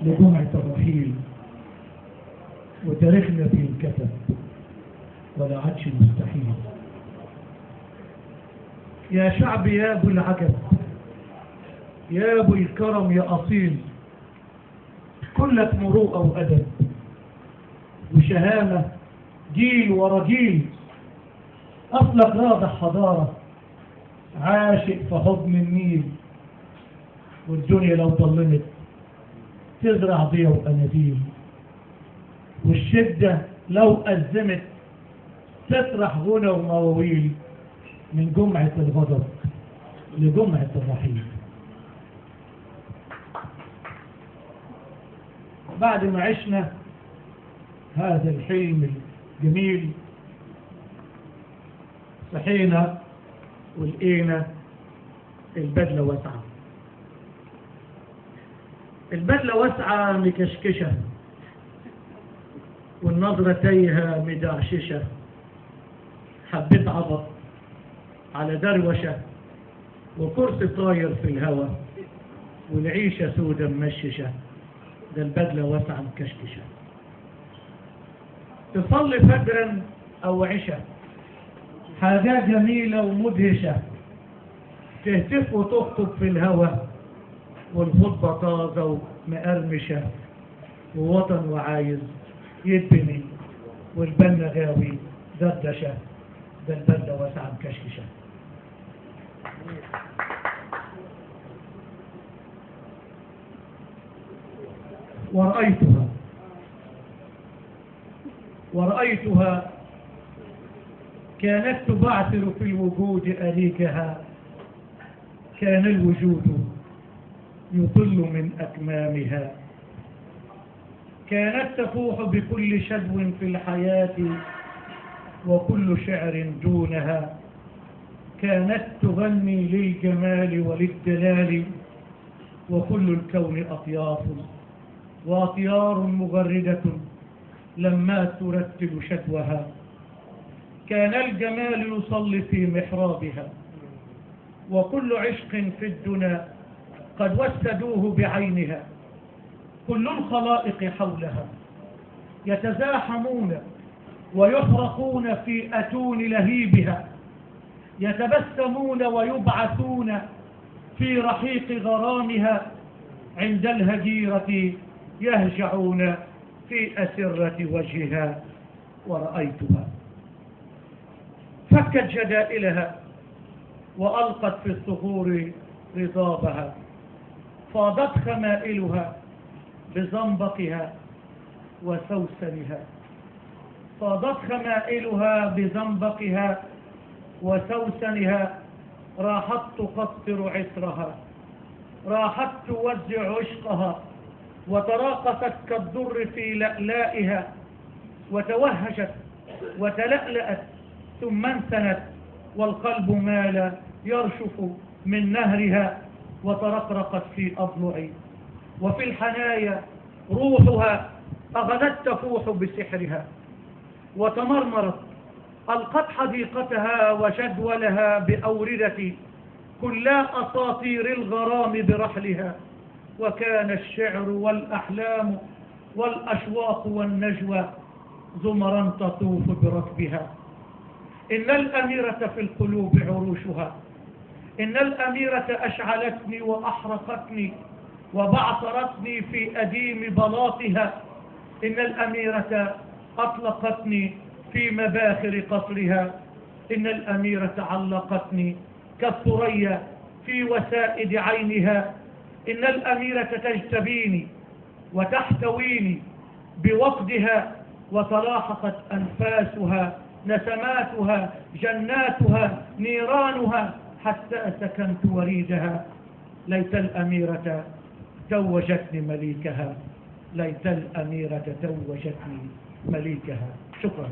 لجمعة الرحيل، وتاريخنا في الكتب ولا عادش مستحيل. يا شعب يا ابو العجب، يا ابو الكرم يا اصيل، كلك مروءه وادب وشهامه جيل ورا جيل، اصلك راضح حضاره عاشق في حضن النيل، والدنيا لو ضلمت تزرع ضيا واناديل، والشده لو ازمت تطرح غنى ومواويل، من جمعة الغضب لجمعة الرحيل. بعد ما عشنا هذا الحلم الجميل صحينا ولقينا البدلة واسعة، البدلة واسعة مكشكشة، والنظرة تايهة مدعششة، حبيت عبط على دروشة، وكرسي طاير في الهوا، والعيشة سودة ممششة، ده البدلة واسعة مكشكشة. تصلي فجرا أو عشاء حاجة جميلة ومدهشة، تهتف وتخطب في الهوا، والخطبة طازة ومقرمشة، ووطن وعايز يتبني، والبنا غاوي دردشة، ده البدلة واسعة مكشكشة. ورأيتها كانت تبعثر في الوجود أليكها، كان الوجود يطل من أكمامها، كانت تفوح بكل شدو في الحياة وكل شعر دونها، كانت تغني للجمال وللدلال، وكل الكون أطياف وأطيار مغردة لما ترتل شدوها، كان الجمال يصلي في محرابها، وكل عشق في الدنا قد وسدوه بعينها، كل الخلائق حولها يتزاحمون ويحرقون في أتون لهيبها، يتبسمون ويبعثون في رحيق غرامها، عند الهجيرة يهجعون في أسرة وجهها. ورأيتها فكت جدائلها وألقت في الصخور رضابها، فاضت خمائلها بزنبقها وسوسنها، فاضت خمائلها بزنبقها وسوسنها، راحت تقصر عسرها، راحت توزع عشقها، وتراقصت كالضر في لألائها، وتوهجت وتلألأت ثم انثنت، والقلب مال يرشف من نهرها، وترقرقت في أضلعي، وفي الحنايا روحها أغدت تفوح بسحرها، وتمرمرت ألقت حديقتها وجدولها بأوردة كلا أساطير الغرام برحلها، وكان الشعر والأحلام والأشواق والنجوى زمرا تطوف بركبها. إن الأميرة في القلوب عروشها، إن الأميرة أشعلتني وأحرقتني وبعثرتني في أديم بلاطها، إن الأميرة أطلقتني في مباخر قصرها، إن الأميرة علقتني كالثريا في وسائد عينها، إن الأميرة تجتبيني وتحتويني بوقدها، وتلاحقت أنفاسها نسماتها جناتها نيرانها حتى سكنت وريدها. ليت الأميرة توجتني مليكها، ليت الأميرة توجتني مليكها. شكرا.